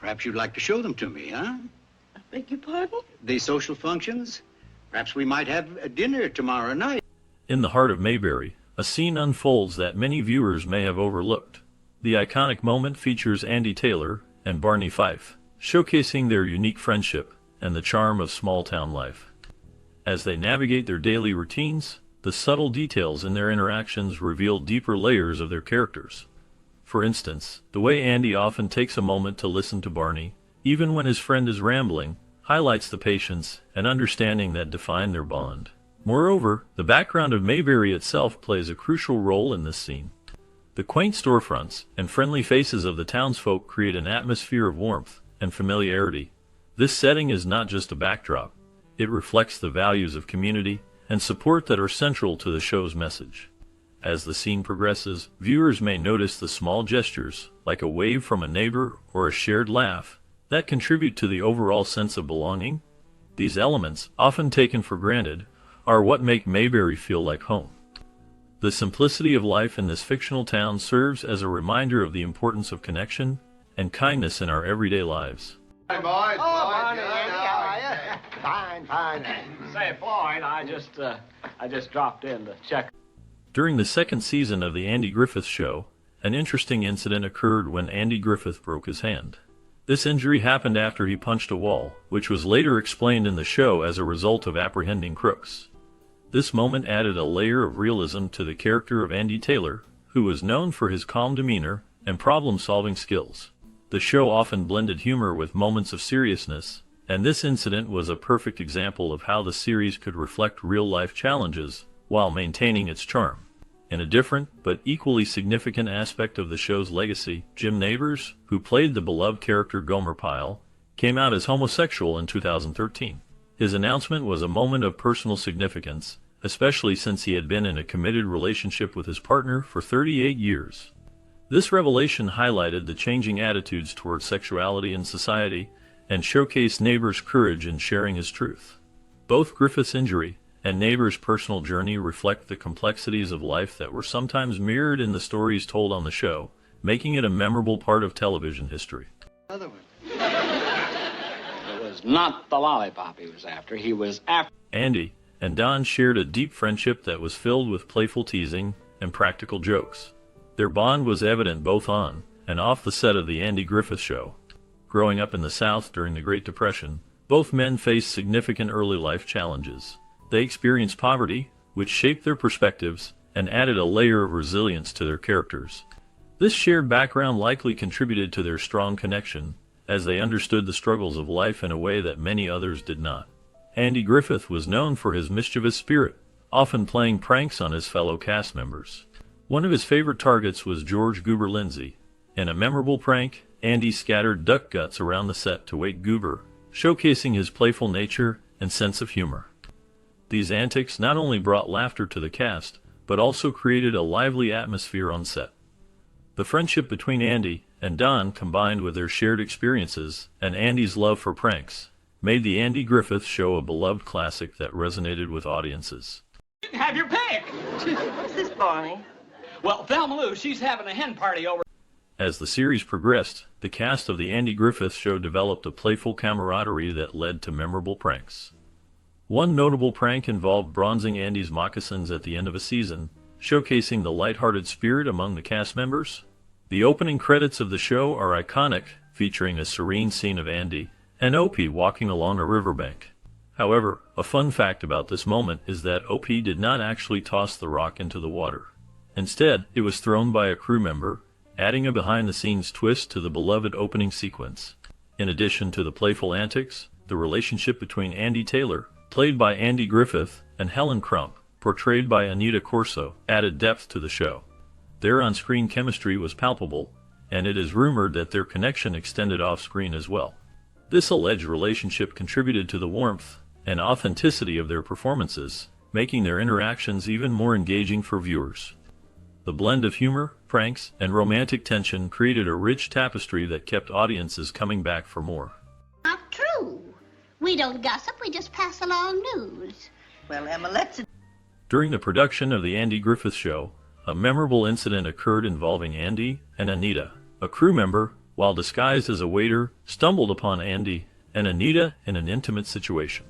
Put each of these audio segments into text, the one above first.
Perhaps you'd like to show them to me, huh? I beg your pardon? The social functions? Perhaps we might have a dinner tomorrow night. In the heart of Mayberry, a scene unfolds that many viewers may have overlooked. The iconic moment features Andy Taylor and Barney Fife, showcasing their unique friendship and the charm of small-town life. As they navigate their daily routines, the subtle details in their interactions reveal deeper layers of their characters. For instance, the way Andy often takes a moment to listen to Barney, even when his friend is rambling, highlights the patience and understanding that define their bond. Moreover, the background of Mayberry itself plays a crucial role in this scene. The quaint storefronts and friendly faces of the townsfolk create an atmosphere of warmth and familiarity. This setting is not just a backdrop. It reflects the values of community and support that are central to the show's message. As the scene progresses, viewers may notice the small gestures, like a wave from a neighbor or a shared laugh, that contribute to the overall sense of belonging. These elements, often taken for granted, are what make Mayberry feel like home. The simplicity of life in this fictional town serves as a reminder of the importance of connection and kindness in our everyday lives. Hey, boys. Morning, Andy. How are you? Fine, fine. Say, Floyd, I just dropped in to check. During the second season of the Andy Griffith Show, an interesting incident occurred when Andy Griffith broke his hand. This injury happened after he punched a wall, which was later explained in the show as a result of apprehending crooks. This moment added a layer of realism to the character of Andy Taylor, who was known for his calm demeanor and problem-solving skills. The show often blended humor with moments of seriousness, and this incident was a perfect example of how the series could reflect real-life challenges while maintaining its charm. In a different, but equally significant aspect of the show's legacy, Jim Nabors, who played the beloved character Gomer Pyle, came out as homosexual in 2013. His announcement was a moment of personal significance, especially since he had been in a committed relationship with his partner for 38 years. This revelation highlighted the changing attitudes towards sexuality in society and showcased Nabors' courage in sharing his truth. Both Griffith's injury and Nabors' personal journey reflect the complexities of life that were sometimes mirrored in the stories told on the show, making it a memorable part of television history. Another one. It was not the lollipop he was after. He was after... Andy and Don shared a deep friendship that was filled with playful teasing and practical jokes. Their bond was evident both on and off the set of the Andy Griffith Show. Growing up in the South during the Great Depression, both men faced significant early life challenges. They experienced poverty, which shaped their perspectives and added a layer of resilience to their characters. This shared background likely contributed to their strong connection, as they understood the struggles of life in a way that many others did not. Andy Griffith was known for his mischievous spirit, often playing pranks on his fellow cast members. One of his favorite targets was George Goober Lindsay. In a memorable prank, Andy scattered duck guts around the set to wake Goober, showcasing his playful nature and sense of humor. These antics not only brought laughter to the cast, but also created a lively atmosphere on set. The friendship between Andy and Don, combined with their shared experiences and Andy's love for pranks, made the Andy Griffith Show a beloved classic that resonated with audiences. You can have your pick. What's this, Barney? Well, Thelma Lou, she's having a hen party over... As the series progressed, the cast of the Andy Griffith Show developed a playful camaraderie that led to memorable pranks. One notable prank involved bronzing Andy's moccasins at the end of a season, showcasing the lighthearted spirit among the cast members. The opening credits of the show are iconic, featuring a serene scene of Andy and Opie walking along a riverbank. However, a fun fact about this moment is that Opie did not actually toss the rock into the water. Instead, it was thrown by a crew member, adding a behind-the-scenes twist to the beloved opening sequence. In addition to the playful antics, the relationship between Andy Taylor, played by Andy Griffith, and Helen Crump, portrayed by Anita Corso, added depth to the show. Their on-screen chemistry was palpable, and it is rumored that their connection extended off-screen as well. This alleged relationship contributed to the warmth and authenticity of their performances, making their interactions even more engaging for viewers. The blend of humor, pranks, and romantic tension created a rich tapestry that kept audiences coming back for more. Not true. We don't gossip, we just pass along news. Well, Emma, let's... During the production of the Andy Griffith Show, a memorable incident occurred involving Andy and Anita, a crew member, while disguised as a waiter, stumbled upon Andy and Anita in an intimate situation.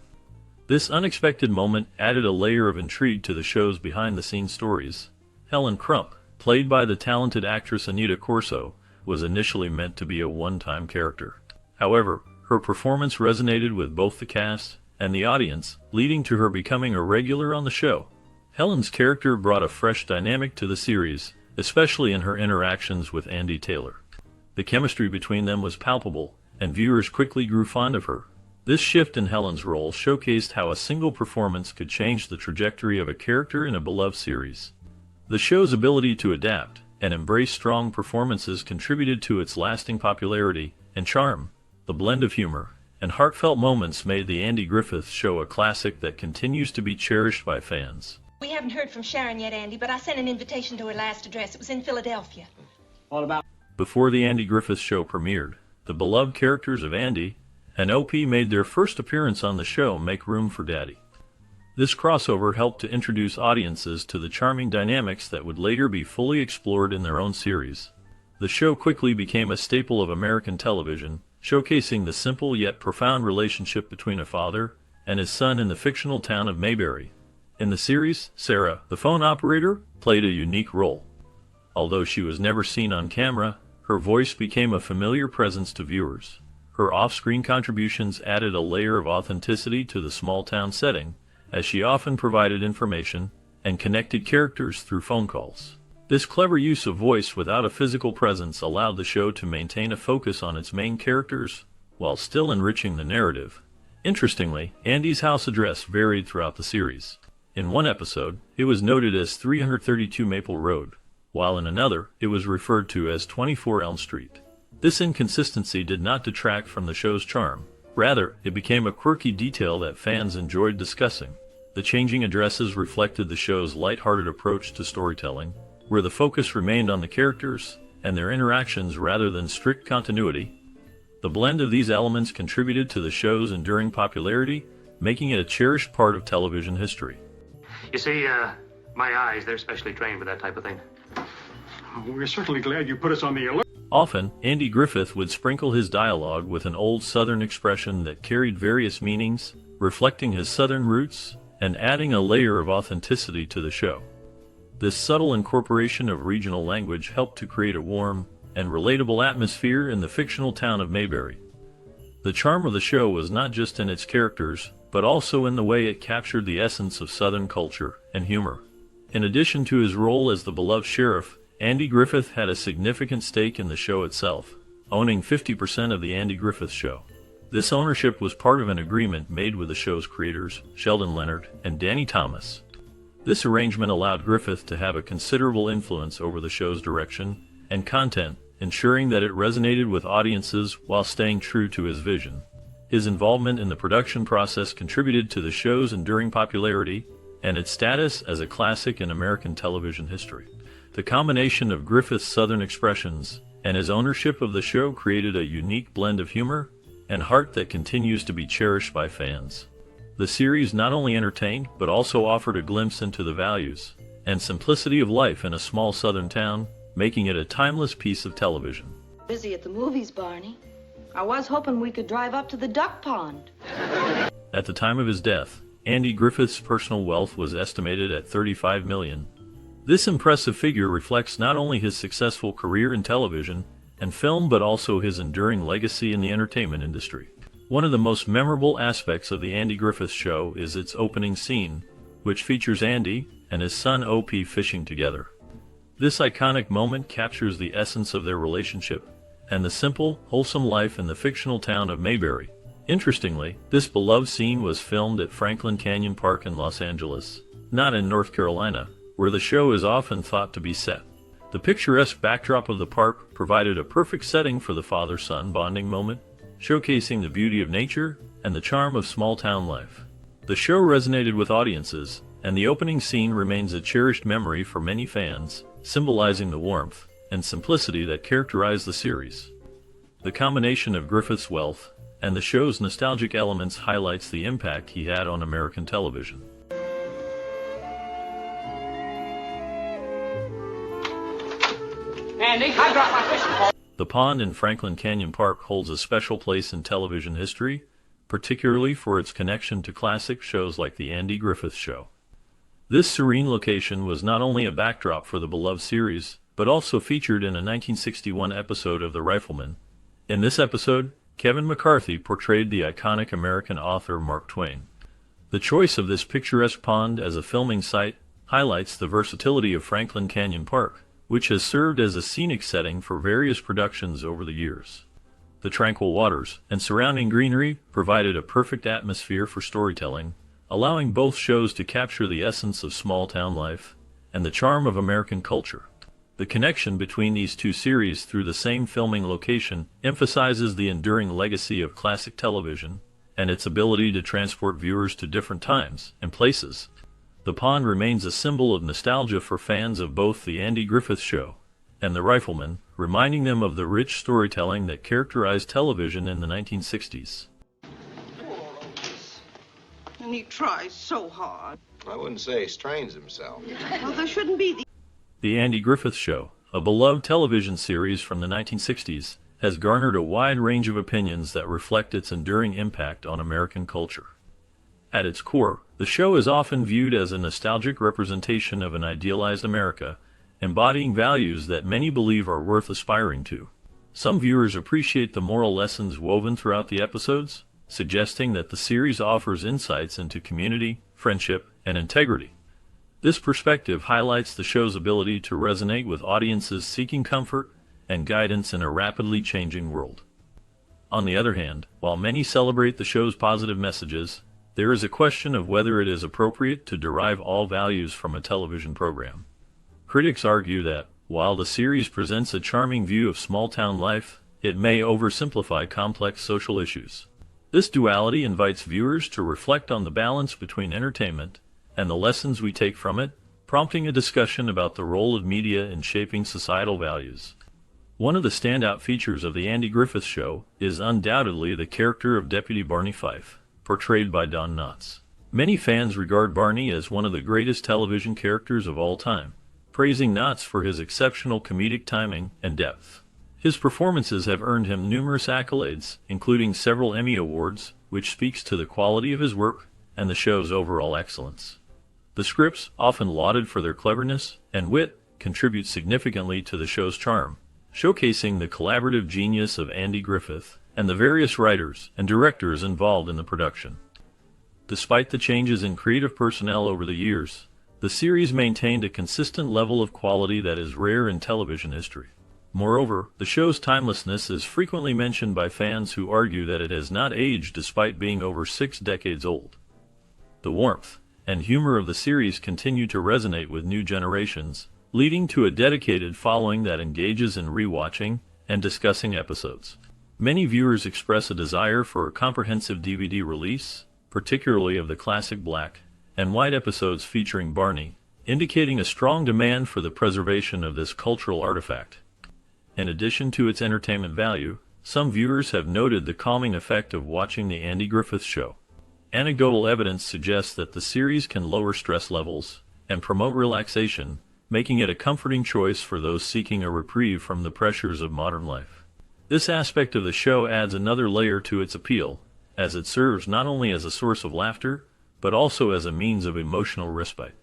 This unexpected moment added a layer of intrigue to the show's behind-the-scenes stories. Helen Crump, played by the talented actress Anita Corso, was initially meant to be a one-time character. However, her performance resonated with both the cast and the audience, leading to her becoming a regular on the show. Helen's character brought a fresh dynamic to the series, especially in her interactions with Andy Taylor. The chemistry between them was palpable, and viewers quickly grew fond of her. This shift in Helen's role showcased how a single performance could change the trajectory of a character in a beloved series. The show's ability to adapt and embrace strong performances contributed to its lasting popularity and charm. The blend of humor and heartfelt moments made the Andy Griffith Show a classic that continues to be cherished by fans. We haven't heard from Sharon yet, Andy, but I sent an invitation to her last address. It was in Philadelphia. What about? Before the Andy Griffith Show premiered, the beloved characters of Andy and Opie made their first appearance on the show, Make Room for Daddy. This crossover helped to introduce audiences to the charming dynamics that would later be fully explored in their own series. The show quickly became a staple of American television, showcasing the simple yet profound relationship between a father and his son in the fictional town of Mayberry. In the series, Sarah, the phone operator, played a unique role. Although she was never seen on camera, her voice became a familiar presence to viewers. Her off-screen contributions added a layer of authenticity to the small-town setting, as she often provided information and connected characters through phone calls. This clever use of voice without a physical presence allowed the show to maintain a focus on its main characters, while still enriching the narrative. Interestingly, Andy's house address varied throughout the series. In one episode, it was noted as 332 Maple Road, while in another, it was referred to as 24 Elm Street. This inconsistency did not detract from the show's charm. Rather, it became a quirky detail that fans enjoyed discussing. The changing addresses reflected the show's lighthearted approach to storytelling, where the focus remained on the characters and their interactions rather than strict continuity. The blend of these elements contributed to the show's enduring popularity, making it a cherished part of television history. You see, my eyes, they're specially trained for that type of thing. We're certainly glad you put us on the alert. Often, Andy Griffith would sprinkle his dialogue with an old Southern expression that carried various meanings, reflecting his Southern roots and adding a layer of authenticity to the show. This subtle incorporation of regional language helped to create a warm and relatable atmosphere in the fictional town of Mayberry. The charm of the show was not just in its characters, but also in the way it captured the essence of Southern culture and humor. In addition to his role as the beloved sheriff, Andy Griffith had a significant stake in the show itself, owning 50% of the Andy Griffith Show. This ownership was part of an agreement made with the show's creators, Sheldon Leonard and Danny Thomas. This arrangement allowed Griffith to have a considerable influence over the show's direction and content, ensuring that it resonated with audiences while staying true to his vision. His involvement in the production process contributed to the show's enduring popularity and its status as a classic in American television history. The combination of Griffith's Southern expressions and his ownership of the show created a unique blend of humor and heart that continues to be cherished by fans. The series not only entertained, but also offered a glimpse into the values and simplicity of life in a small Southern town, making it a timeless piece of television. Busy at the movies, Barney. I was hoping we could drive up to the duck pond. At the time of his death, Andy Griffith's personal wealth was estimated at $35 million. This impressive figure reflects not only his successful career in television and film, but also his enduring legacy in the entertainment industry. One of the most memorable aspects of the Andy Griffith Show is its opening scene, which features Andy and his son Opie fishing together. This iconic moment captures the essence of their relationship and the simple, wholesome life in the fictional town of Mayberry. Interestingly, this beloved scene was filmed at Franklin Canyon Park in Los Angeles, not in North Carolina, where the show is often thought to be set. The picturesque backdrop of the park provided a perfect setting for the father-son bonding moment, showcasing the beauty of nature and the charm of small-town life. The show resonated with audiences, and the opening scene remains a cherished memory for many fans, symbolizing the warmth and simplicity that characterized the series. The combination of Griffith's wealth and the show's nostalgic elements highlights the impact he had on American television. Andy, I dropped my fishing pole. The pond in Franklin Canyon Park holds a special place in television history, particularly for its connection to classic shows like The Andy Griffith Show. This serene location was not only a backdrop for the beloved series, but also featured in a 1961 episode of The Rifleman. In this episode, Kevin McCarthy portrayed the iconic American author Mark Twain. The choice of this picturesque pond as a filming site highlights the versatility of Franklin Canyon Park, which has served as a scenic setting for various productions over the years. The tranquil waters and surrounding greenery provided a perfect atmosphere for storytelling, allowing both shows to capture the essence of small-town life and the charm of American culture. The connection between these two series through the same filming location emphasizes the enduring legacy of classic television and its ability to transport viewers to different times and places. The pond remains a symbol of nostalgia for fans of both The Andy Griffith Show and The Rifleman, reminding them of the rich storytelling that characterized television in the 1960s. And he tries so hard. I wouldn't say he strains himself. Well, there shouldn't be The Andy Griffith Show, a beloved television series from the 1960s, has garnered a wide range of opinions that reflect its enduring impact on American culture. At its core, the show is often viewed as a nostalgic representation of an idealized America, embodying values that many believe are worth aspiring to. Some viewers appreciate the moral lessons woven throughout the episodes, suggesting that the series offers insights into community, friendship, and integrity. This perspective highlights the show's ability to resonate with audiences seeking comfort and guidance in a rapidly changing world. On the other hand, while many celebrate the show's positive messages, there is a question of whether it is appropriate to derive all values from a television program. Critics argue that, while the series presents a charming view of small-town life, it may oversimplify complex social issues. This duality invites viewers to reflect on the balance between entertainment and the lessons we take from it, prompting a discussion about the role of media in shaping societal values. One of the standout features of The Andy Griffith Show is undoubtedly the character of Deputy Barney Fife, portrayed by Don Knotts. Many fans regard Barney as one of the greatest television characters of all time, praising Knotts for his exceptional comedic timing and depth. His performances have earned him numerous accolades, including several Emmy Awards, which speaks to the quality of his work and the show's overall excellence. The scripts, often lauded for their cleverness and wit, contribute significantly to the show's charm, showcasing the collaborative genius of Andy Griffith and the various writers and directors involved in the production. Despite the changes in creative personnel over the years, the series maintained a consistent level of quality that is rare in television history. Moreover, the show's timelessness is frequently mentioned by fans who argue that it has not aged despite being over 6 decades old. The warmth and humor of the series continue to resonate with new generations, leading to a dedicated following that engages in rewatching and discussing episodes. Many viewers express a desire for a comprehensive DVD release, particularly of the classic black and white episodes featuring Barney, indicating a strong demand for the preservation of this cultural artifact. In addition to its entertainment value, some viewers have noted the calming effect of watching The Andy Griffith Show. Anecdotal evidence suggests that the series can lower stress levels and promote relaxation, making it a comforting choice for those seeking a reprieve from the pressures of modern life. This aspect of the show adds another layer to its appeal, as it serves not only as a source of laughter, but also as a means of emotional respite.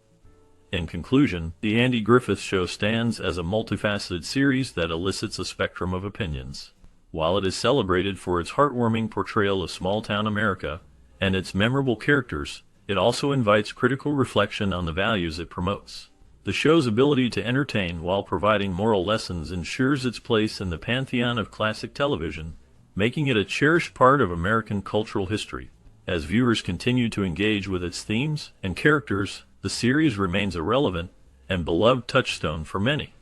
In conclusion, The Andy Griffith Show stands as a multifaceted series that elicits a spectrum of opinions. While it is celebrated for its heartwarming portrayal of small-town America and its memorable characters, it also invites critical reflection on the values it promotes. The show's ability to entertain while providing moral lessons ensures its place in the pantheon of classic television, making it a cherished part of American cultural history. As viewers continue to engage with its themes and characters, the series remains a relevant and beloved touchstone for many.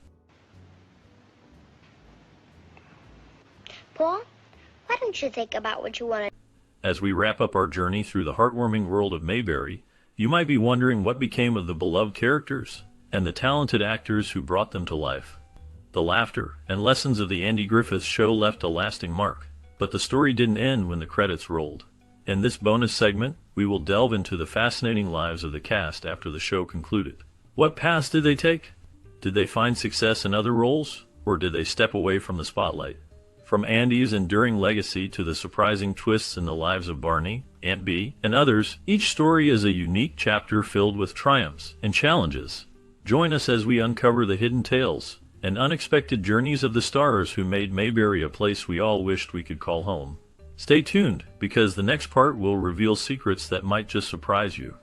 Paul, why don't you think about what you want to... As we wrap up our journey through the heartwarming world of Mayberry, you might be wondering what became of the beloved characters and the talented actors who brought them to life. The laughter and lessons of The Andy Griffith Show left a lasting mark, but the story didn't end when the credits rolled. In this bonus segment, we will delve into the fascinating lives of the cast after the show concluded. What paths did they take? Did they find success in other roles, or did they step away from the spotlight? From Andy's enduring legacy to the surprising twists in the lives of Barney, Aunt Bee, and others, each story is a unique chapter filled with triumphs and challenges. Join us as we uncover the hidden tales and unexpected journeys of the stars who made Mayberry a place we all wished we could call home. Stay tuned, because the next part will reveal secrets that might just surprise you.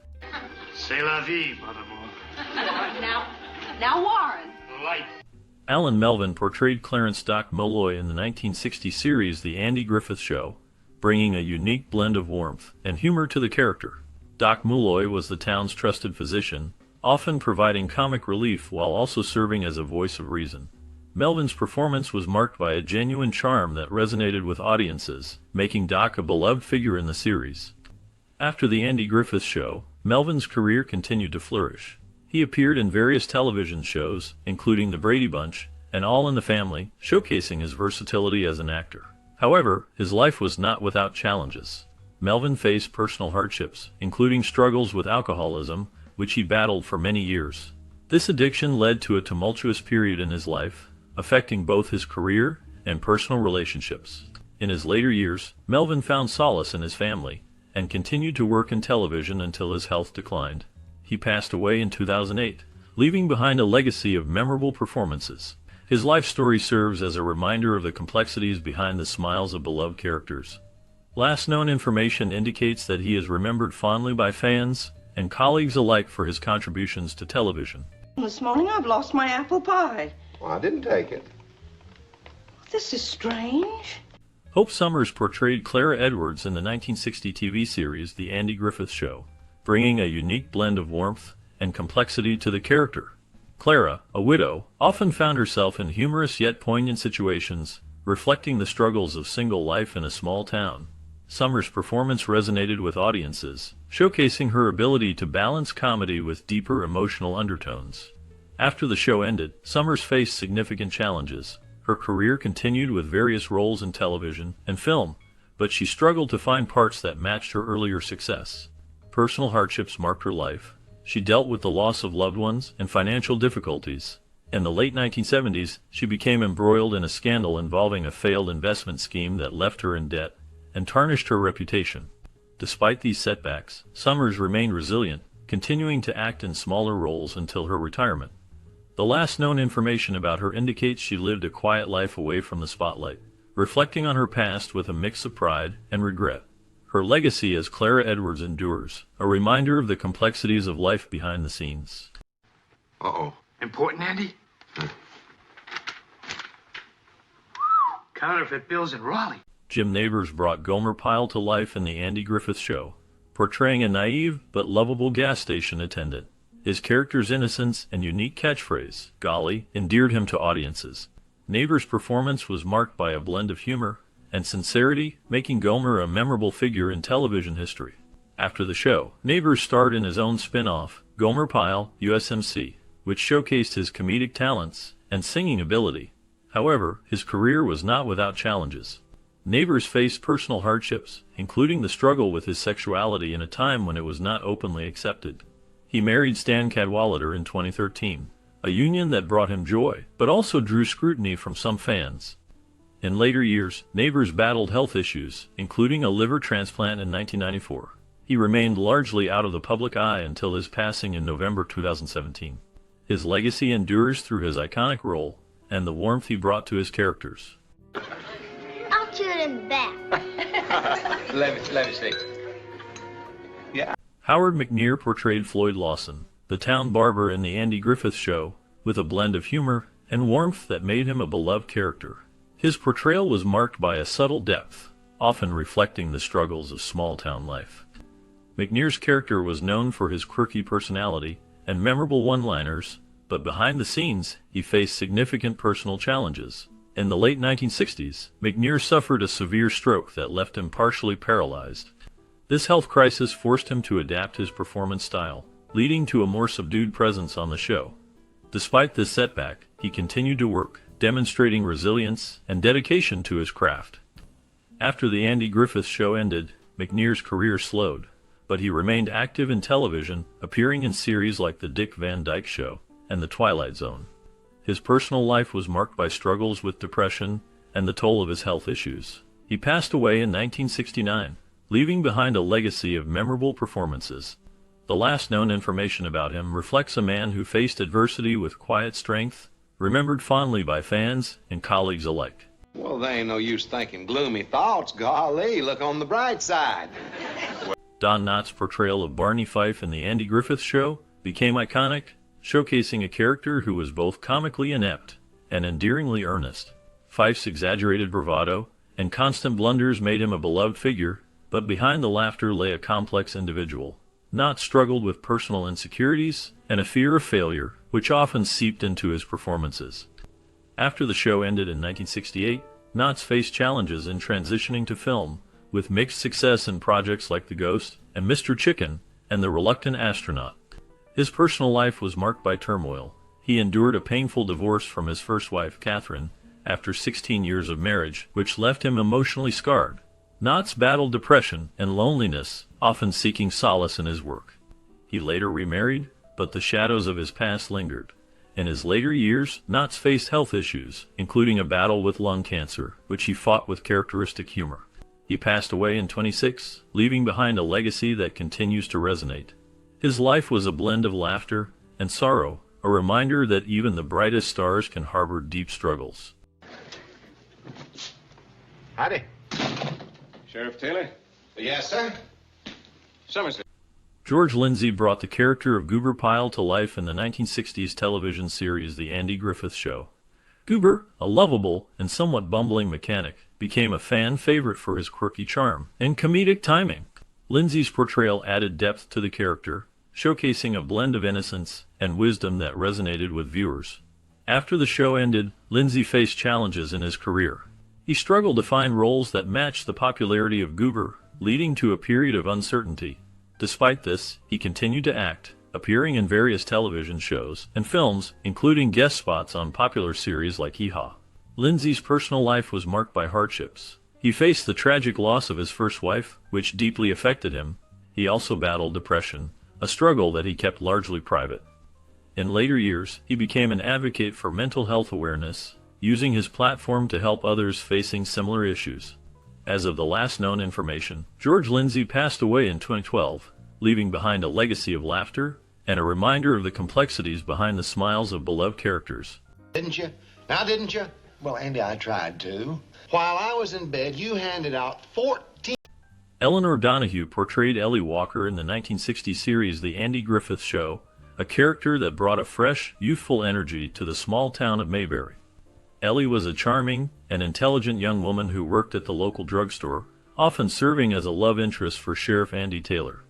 C'est la vie, mon amour. Now, Warren. Light. Alan Melvin portrayed Clarence Doc Molloy in the 1960 series The Andy Griffith Show, bringing a unique blend of warmth and humor to the character. Doc Molloy was the town's trusted physician, often providing comic relief while also serving as a voice of reason. Melvin's performance was marked by a genuine charm that resonated with audiences, making Doc a beloved figure in the series. After The Andy Griffith Show, Melvin's career continued to flourish. He appeared in various television shows, including The Brady Bunch and All in the Family, showcasing his versatility as an actor. However, his life was not without challenges. Melvin faced personal hardships, including struggles with alcoholism, which he battled for many years. This addiction led to a tumultuous period in his life, affecting both his career and personal relationships. In his later years, Melvin found solace in his family and continued to work in television until his health declined. He passed away in 2008, leaving behind a legacy of memorable performances. His life story serves as a reminder of the complexities behind the smiles of beloved characters. Last known information indicates that he is remembered fondly by fans and colleagues alike for his contributions to television. This morning I've lost my apple pie. Well, I didn't take it. This is strange. Hope Summers portrayed Clara Edwards in the 1960 TV series The Andy Griffith Show, bringing a unique blend of warmth and complexity to the character. Clara, a widow, often found herself in humorous yet poignant situations, reflecting the struggles of single life in a small town. Summers' performance resonated with audiences, showcasing her ability to balance comedy with deeper emotional undertones. After the show ended, Summers faced significant challenges. Her career continued with various roles in television and film, but she struggled to find parts that matched her earlier success. Personal hardships marked her life. She dealt with the loss of loved ones and financial difficulties. In the late 1970s, she became embroiled in a scandal involving a failed investment scheme that left her in debt and tarnished her reputation. Despite these setbacks, Summers remained resilient, continuing to act in smaller roles until her retirement. The last known information about her indicates she lived a quiet life away from the spotlight, reflecting on her past with a mix of pride and regret. Her legacy as Clara Edwards endures, a reminder of the complexities of life behind the scenes. Uh-oh. Important, Andy? Counterfeit bills in Raleigh. Jim Nabors brought Gomer Pyle to life in The Andy Griffith Show, portraying a naive but lovable gas station attendant. His character's innocence and unique catchphrase, "Golly," endeared him to audiences. Nabors' performance was marked by a blend of humor and sincerity, making Gomer a memorable figure in television history. After the show, Nabors starred in his own spin-off, Gomer Pyle, USMC, which showcased his comedic talents and singing ability. However, his career was not without challenges. Nabors faced personal hardships, including the struggle with his sexuality in a time when it was not openly accepted. He married Stan Cadwallader in 2013, a union that brought him joy, but also drew scrutiny from some fans. In later years, Nabors battled health issues, including a liver transplant in 1994. He remained largely out of the public eye until his passing in November 2017. His legacy endures through his iconic role and the warmth he brought to his characters. I'll chew it in the back. Let me see. Howard McNear portrayed Floyd Lawson, the town barber in The Andy Griffith Show, with a blend of humor and warmth that made him a beloved character. His portrayal was marked by a subtle depth, often reflecting the struggles of small-town life. McNear's character was known for his quirky personality and memorable one-liners, but behind the scenes, he faced significant personal challenges. In the late 1960s, McNear suffered a severe stroke that left him partially paralyzed. This health crisis forced him to adapt his performance style, leading to a more subdued presence on the show. Despite this setback, he continued to work, demonstrating resilience and dedication to his craft. After The Andy Griffith Show ended, McNear's career slowed, but he remained active in television, appearing in series like The Dick Van Dyke Show and The Twilight Zone. His personal life was marked by struggles with depression and the toll of his health issues. He passed away in 1969, leaving behind a legacy of memorable performances. The last known information about him reflects a man who faced adversity with quiet strength, remembered fondly by fans and colleagues alike. Well, there ain't no use thinking gloomy thoughts. Golly, look on the bright side. Don Knotts' portrayal of Barney Fife in The Andy Griffith Show became iconic, showcasing a character who was both comically inept and endearingly earnest. Fife's exaggerated bravado and constant blunders made him a beloved figure, but behind the laughter lay a complex individual. Knotts struggled with personal insecurities and a fear of failure, which often seeped into his performances. After the show ended in 1968, Knotts faced challenges in transitioning to film, with mixed success in projects like The Ghost and Mr. Chicken and The Reluctant Astronaut. His personal life was marked by turmoil. He endured a painful divorce from his first wife, Catherine, after 16 years of marriage, which left him emotionally scarred. Knotts battled depression and loneliness, often seeking solace in his work. He later remarried, but the shadows of his past lingered. In his later years, Knotts faced health issues, including a battle with lung cancer, which he fought with characteristic humor. He passed away in 26, leaving behind a legacy that continues to resonate. His life was a blend of laughter and sorrow, a reminder that even the brightest stars can harbor deep struggles. Howdy. Sheriff Taylor? Yes, sir? Somerset. George Lindsay brought the character of Goober Pyle to life in the 1960s television series The Andy Griffith Show. Goober, a lovable and somewhat bumbling mechanic, became a fan favorite for his quirky charm and comedic timing. Lindsay's portrayal added depth to the character, showcasing a blend of innocence and wisdom that resonated with viewers. After the show ended, Lindsay faced challenges in his career. He struggled to find roles that matched the popularity of Goober, leading to a period of uncertainty. Despite this, he continued to act, appearing in various television shows and films, including guest spots on popular series like Hee Haw. Lindsay's personal life was marked by hardships. He faced the tragic loss of his first wife, which deeply affected him. He also battled depression, a struggle that he kept largely private. In later years, he became an advocate for mental health awareness, using his platform to help others facing similar issues. As of the last known information, George Lindsay passed away in 2012, leaving behind a legacy of laughter and a reminder of the complexities behind the smiles of beloved characters. Didn't you? Now, didn't you? Well, Andy, I tried to. While I was in bed, you handed out 14... Eleanor Donahue portrayed Ellie Walker in the 1960 series The Andy Griffith Show, a character that brought a fresh, youthful energy to the small town of Mayberry. Ellie was a charming and intelligent young woman who worked at the local drugstore, often serving as a love interest for Sheriff Andy Taylor.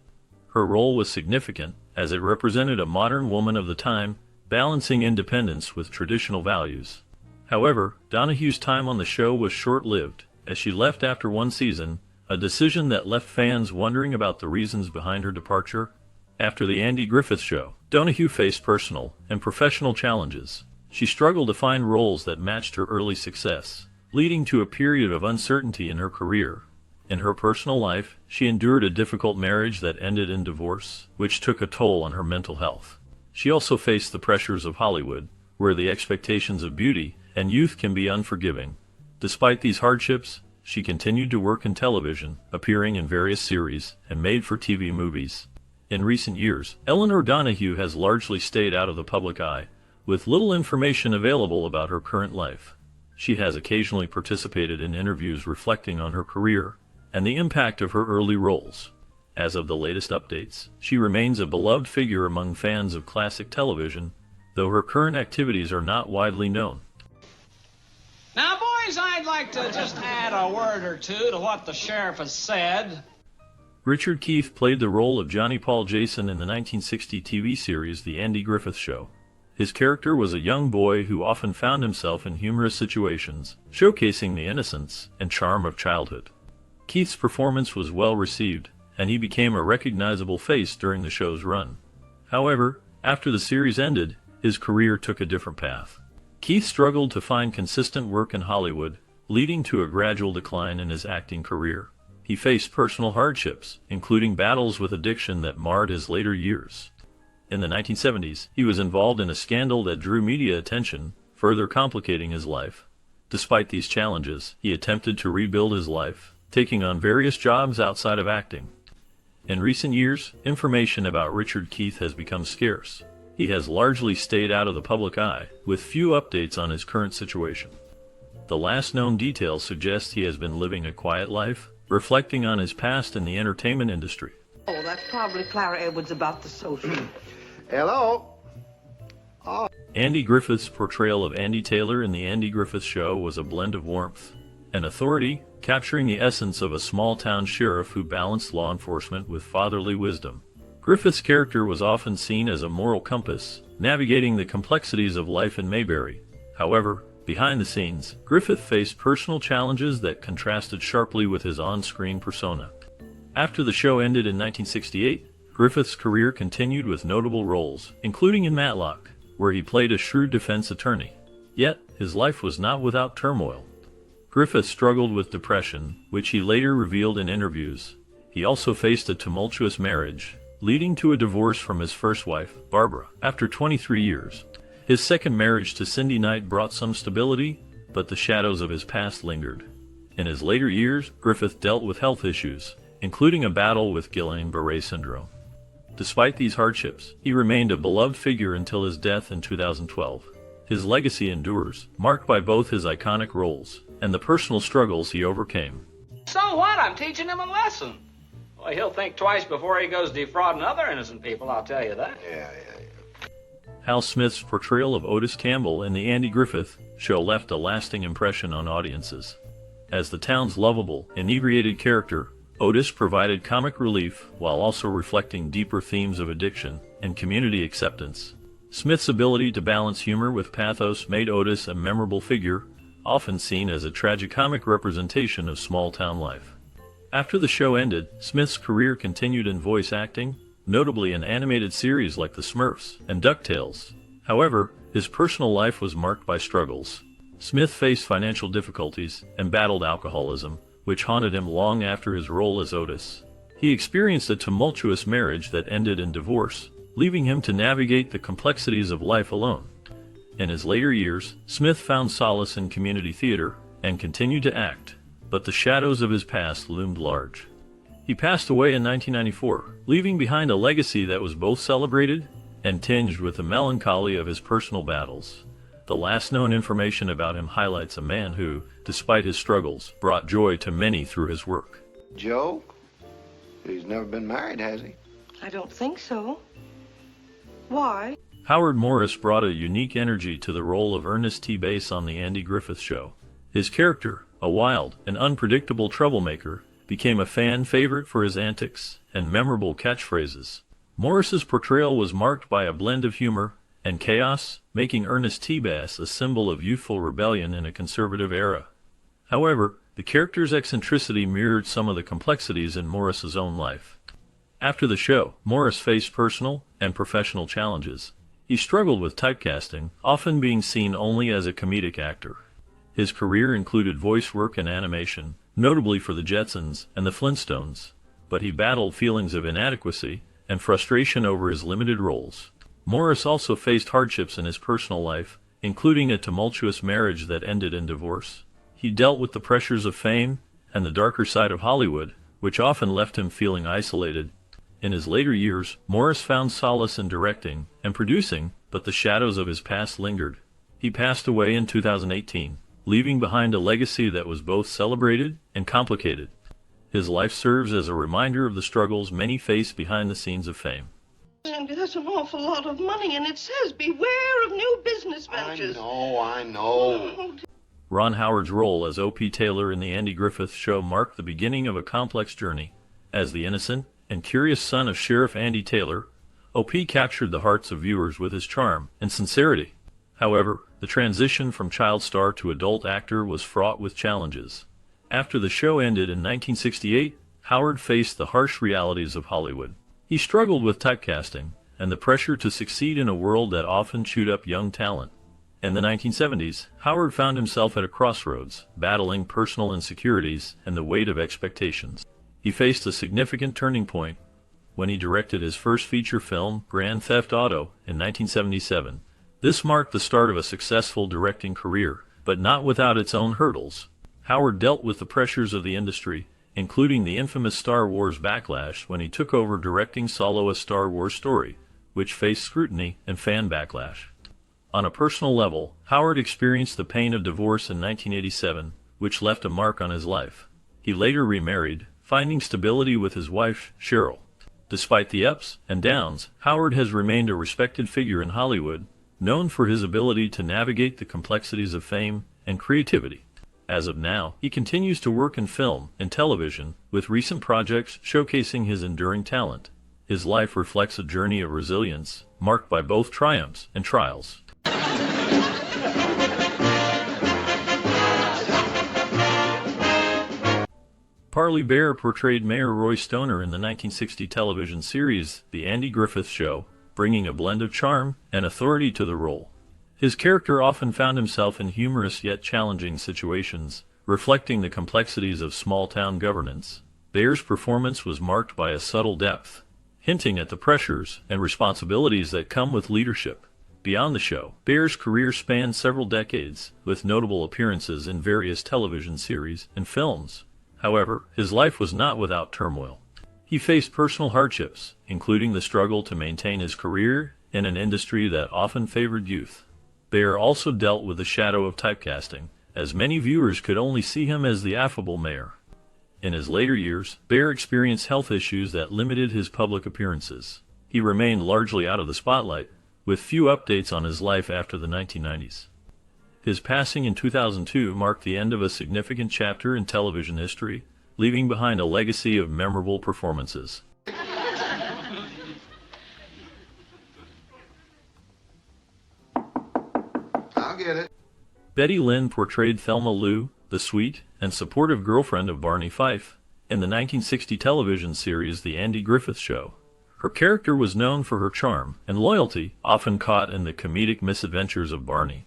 Her role was significant, as it represented a modern woman of the time, balancing independence with traditional values. However, Donahue's time on the show was short-lived, as she left after one season, a decision that left fans wondering about the reasons behind her departure. After the Andy Griffith Show, Donahue faced personal and professional challenges. She struggled to find roles that matched her early success, leading to a period of uncertainty in her career. In her personal life, she endured a difficult marriage that ended in divorce, which took a toll on her mental health. She also faced the pressures of Hollywood, where the expectations of beauty and youth can be unforgiving. Despite these hardships, she continued to work in television, appearing in various series and made-for-TV movies. In recent years, Eleanor Donahue has largely stayed out of the public eye, with little information available about her current life. She has occasionally participated in interviews reflecting on her career and the impact of her early roles. As of the latest updates, she remains a beloved figure among fans of classic television, though her current activities are not widely known. Now, boys, I'd like to just add a word or two to what the sheriff has said. Richard Keith played the role of Johnny Paul Jason in the 1960 TV series The Andy Griffith Show. His character was a young boy who often found himself in humorous situations, showcasing the innocence and charm of childhood. Keith's performance was well received, and he became a recognizable face during the show's run. However, after the series ended, his career took a different path. Keith struggled to find consistent work in Hollywood, leading to a gradual decline in his acting career. He faced personal hardships, including battles with addiction that marred his later years. In the 1970s, he was involved in a scandal that drew media attention, further complicating his life. Despite these challenges, he attempted to rebuild his life, taking on various jobs outside of acting. In recent years, information about Richard Keith has become scarce. He has largely stayed out of the public eye, with few updates on his current situation. The last known details suggest he has been living a quiet life, reflecting on his past in the entertainment industry. Oh, that's probably Clara Edwards about the social. Hello? Andy Griffith's portrayal of Andy Taylor in The Andy Griffith Show was a blend of warmth and authority, capturing the essence of a small-town sheriff who balanced law enforcement with fatherly wisdom. Griffith's character was often seen as a moral compass, navigating the complexities of life in Mayberry. However, behind the scenes, Griffith faced personal challenges that contrasted sharply with his on-screen persona. After the show ended in 1968, Griffith's career continued with notable roles, including in Matlock, where he played a shrewd defense attorney. Yet, his life was not without turmoil. Griffith struggled with depression, which he later revealed in interviews. He also faced a tumultuous marriage, leading to a divorce from his first wife, Barbara, after 23 years. His second marriage to Cindy Knight brought some stability, but the shadows of his past lingered. In his later years, Griffith dealt with health issues, including a battle with Guillain-Barré syndrome. Despite these hardships, he remained a beloved figure until his death in 2012. His legacy endures, marked by both his iconic roles and the personal struggles he overcame. So what? I'm teaching him a lesson. Well, he'll think twice before he goes defrauding other innocent people, I'll tell you that. Yeah. Hal Smith's portrayal of Otis Campbell in The Andy Griffith Show left a lasting impression on audiences. As the town's lovable, inebriated character, Otis provided comic relief while also reflecting deeper themes of addiction and community acceptance. Smith's ability to balance humor with pathos made Otis a memorable figure, often seen as a tragicomic representation of small-town life. After the show ended, Smith's career continued in voice acting, notably in animated series like The Smurfs and DuckTales. However, his personal life was marked by struggles. Smith faced financial difficulties and battled alcoholism, which haunted him long after his role as Otis. He experienced a tumultuous marriage that ended in divorce, leaving him to navigate the complexities of life alone. In his later years, Smith found solace in community theater and continued to act, but the shadows of his past loomed large. He passed away in 1994, leaving behind a legacy that was both celebrated and tinged with the melancholy of his personal battles. The last known information about him highlights a man who, despite his struggles, brought joy to many through his work. Joe? He's never been married, has he? I don't think so. Why? Howard Morris brought a unique energy to the role of Ernest T. Bass on The Andy Griffith Show. His character, a wild and unpredictable troublemaker, became a fan favorite for his antics and memorable catchphrases. Morris's portrayal was marked by a blend of humor and chaos, making Ernest T. Bass a symbol of youthful rebellion in a conservative era. However, the character's eccentricity mirrored some of the complexities in Morris's own life. After the show, Morris faced personal and professional challenges. He struggled with typecasting, often being seen only as a comedic actor. His career included voice work and animation, notably for the Jetsons and the Flintstones, but he battled feelings of inadequacy and frustration over his limited roles. Morris also faced hardships in his personal life, including a tumultuous marriage that ended in divorce. He dealt with the pressures of fame and the darker side of Hollywood, which often left him feeling isolated. In his later years, Morris found solace in directing and producing, but the shadows of his past lingered. He passed away in 2018, leaving behind a legacy that was both celebrated and complicated. His life serves as a reminder of the struggles many face behind the scenes of fame. And there's an awful lot of money, and it says, beware of new business ventures. I know. Ron Howard's role as O.P. Taylor in The Andy Griffith Show marked the beginning of a complex journey. As the innocent and curious son of Sheriff Andy Taylor, O.P. captured the hearts of viewers with his charm and sincerity. However, the transition from child star to adult actor was fraught with challenges. After the show ended in 1968, Howard faced the harsh realities of Hollywood. He struggled with typecasting and the pressure to succeed in a world that often chewed up young talent. In the 1970s, Howard found himself at a crossroads, battling personal insecurities and the weight of expectations. He faced a significant turning point when he directed his first feature film, Grand Theft Auto, in 1977. This marked the start of a successful directing career, but not without its own hurdles. Howard dealt with the pressures of the industry, including the infamous Star Wars backlash when he took over directing solo A Star Wars Story, which faced scrutiny and fan backlash. On a personal level, Howard experienced the pain of divorce in 1987, which left a mark on his life. He later remarried, finding stability with his wife, Cheryl. Despite the ups and downs, Howard has remained a respected figure in Hollywood, known for his ability to navigate the complexities of fame and creativity. As of now, he continues to work in film and television, with recent projects showcasing his enduring talent. His life reflects a journey of resilience, marked by both triumphs and trials. Parley Baer portrayed Mayor Roy Stoner in the 1960 television series The Andy Griffith Show, bringing a blend of charm and authority to the role. His character often found himself in humorous yet challenging situations, reflecting the complexities of small-town governance. Baer's performance was marked by a subtle depth, hinting at the pressures and responsibilities that come with leadership. Beyond the show, Baer's career spanned several decades, with notable appearances in various television series and films. However, his life was not without turmoil. He faced personal hardships, including the struggle to maintain his career in an industry that often favored youth. Baer also dealt with the shadow of typecasting, as many viewers could only see him as the affable mayor. In his later years, Baer experienced health issues that limited his public appearances. He remained largely out of the spotlight, with few updates on his life after the 1990s. His passing in 2002 marked the end of a significant chapter in television history, leaving behind a legacy of memorable performances. I'll get it. Betty Lynn portrayed Thelma Lou, the sweet and supportive girlfriend of Barney Fife, in the 1960 television series The Andy Griffith Show. Her character was known for her charm and loyalty, often caught in the comedic misadventures of Barney.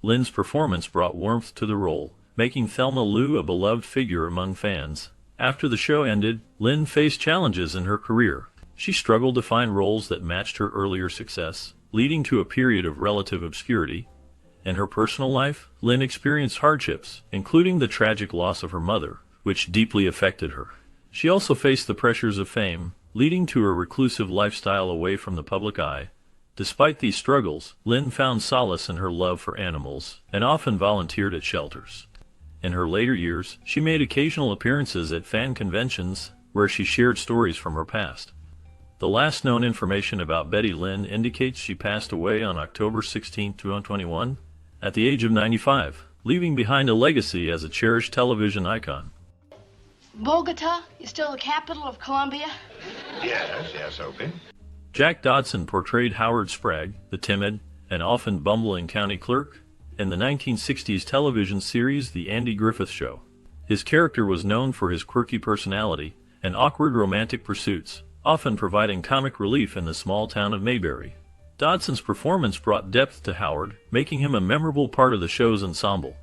Lynn's performance brought warmth to the role, making Thelma Lou a beloved figure among fans. After the show ended, Lynn faced challenges in her career. She struggled to find roles that matched her earlier success, leading to a period of relative obscurity. In her personal life, Lynn experienced hardships, including the tragic loss of her mother, which deeply affected her. She also faced the pressures of fame, leading to a reclusive lifestyle away from the public eye. Despite these struggles, Lynn found solace in her love for animals and often volunteered at shelters. In her later years, she made occasional appearances at fan conventions where she shared stories from her past. The last known information about Betty Lynn indicates she passed away on October 16, 2021, at the age of 95, leaving behind a legacy as a cherished television icon. Bogota is still the capital of Colombia? Yes, Opie. Jack Dodson portrayed Howard Sprague, the timid and often bumbling county clerk, in the 1960s television series The Andy Griffith Show. His character was known for his quirky personality and awkward romantic pursuits, often providing comic relief in the small town of Mayberry. Dodson's performance brought depth to Howard, making him a memorable part of the show's ensemble.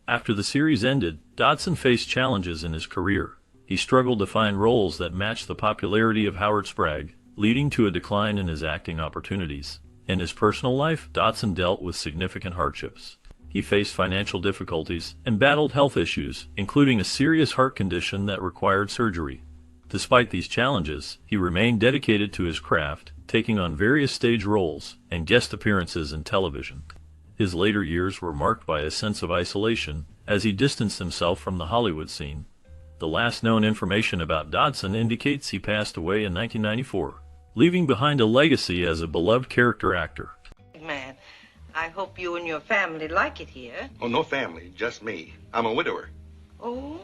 After the series ended, Dodson faced challenges in his career. He struggled to find roles that matched the popularity of Howard Sprague, leading to a decline in his acting opportunities. In his personal life, Dodson dealt with significant hardships. He faced financial difficulties and battled health issues, including a serious heart condition that required surgery. Despite these challenges, he remained dedicated to his craft, taking on various stage roles and guest appearances in television. His later years were marked by a sense of isolation, as he distanced himself from the Hollywood scene. The last known information about Dodson indicates he passed away in 1994, leaving behind a legacy as a beloved character actor. Man, I hope you and your family like it here. Oh, no family, just me. I'm a widower. Oh?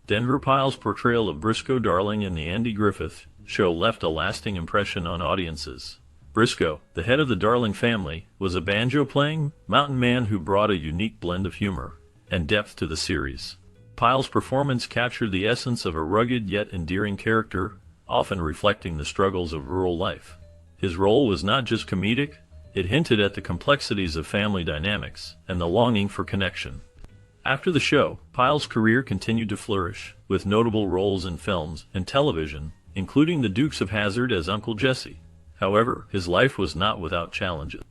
Denver Pile's portrayal of Briscoe Darling in The Andy Griffith Show left a lasting impression on audiences. Briscoe, the head of the Darling family, was a banjo-playing mountain man who brought a unique blend of humor and depth to the series. Pile's performance captured the essence of a rugged yet endearing character, often reflecting the struggles of rural life. His role was not just comedic, it hinted at the complexities of family dynamics and the longing for connection. After the show, Pile's career continued to flourish, with notable roles in films and television, including The Dukes of Hazzard as Uncle Jesse. However, his life was not without challenges.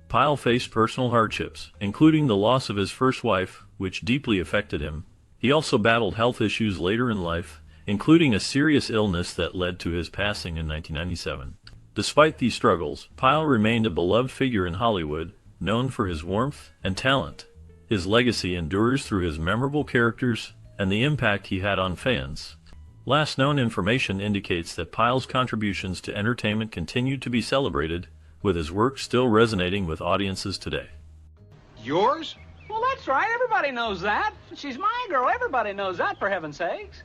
Pyle faced personal hardships, including the loss of his first wife, which deeply affected him. He also battled health issues later in life, including a serious illness that led to his passing in 1997. Despite these struggles, Pyle remained a beloved figure in Hollywood, known for his warmth and talent. His legacy endures through his memorable characters and the impact he had on fans. Last known information indicates that Pyle's contributions to entertainment continue to be celebrated, with his work still resonating with audiences today. Yours? Well, that's right. Everybody knows that. She's my girl. Everybody knows that, for heaven's sakes.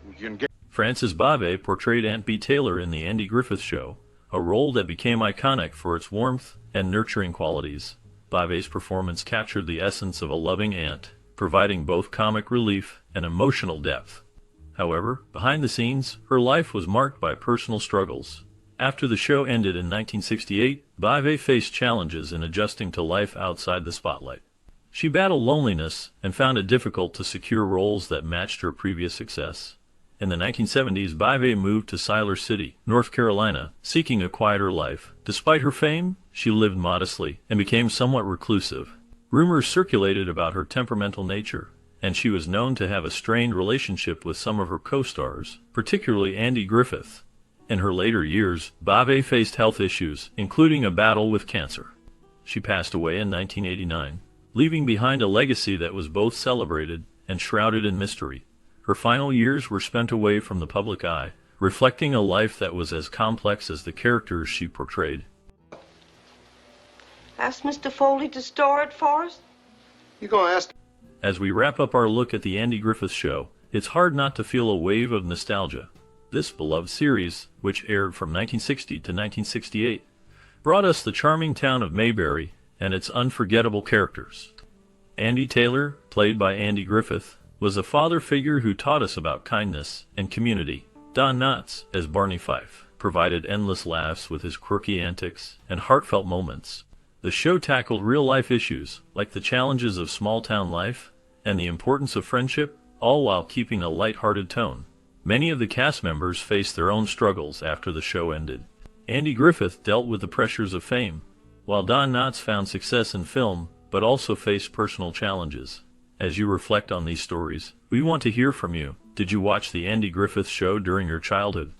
Frances Bavay portrayed Aunt Bee Taylor in The Andy Griffith Show, a role that became iconic for its warmth and nurturing qualities. Bavay's performance captured the essence of a loving aunt, providing both comic relief and emotional depth. However, behind the scenes, her life was marked by personal struggles. After the show ended in 1968, Bavay faced challenges in adjusting to life outside the spotlight. She battled loneliness and found it difficult to secure roles that matched her previous success. In the 1970s, Bavay moved to Siler City, North Carolina, seeking a quieter life. Despite her fame, she lived modestly and became somewhat reclusive. Rumors circulated about her temperamental nature, and she was known to have a strained relationship with some of her co-stars, particularly Andy Griffith. In her later years, Bavay faced health issues, including a battle with cancer. She passed away in 1989, leaving behind a legacy that was both celebrated and shrouded in mystery. Her final years were spent away from the public eye, reflecting a life that was as complex as the characters she portrayed. Ask Mr. Foley to store it for us? You gonna ask? As we wrap up our look at the Andy Griffith Show, it's hard not to feel a wave of nostalgia. This beloved series, which aired from 1960 to 1968, brought us the charming town of Mayberry and its unforgettable characters. Andy Taylor, played by Andy Griffith, was a father figure who taught us about kindness and community. Don Knotts, as Barney Fife, provided endless laughs with his quirky antics and heartfelt moments. The show tackled real-life issues, like the challenges of small-town life and the importance of friendship, all while keeping a light-hearted tone. Many of the cast members faced their own struggles after the show ended. Andy Griffith dealt with the pressures of fame, while Don Knotts found success in film, but also faced personal challenges. As you reflect on these stories, we want to hear from you. Did you watch the Andy Griffith Show during your childhood?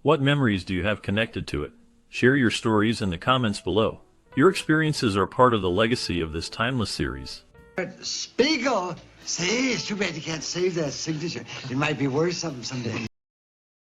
What memories do you have connected to it? Share your stories in the comments below. Your experiences are part of the legacy of this timeless series. Spiegel! See, it's too bad you can't save that signature. It might be worth something someday.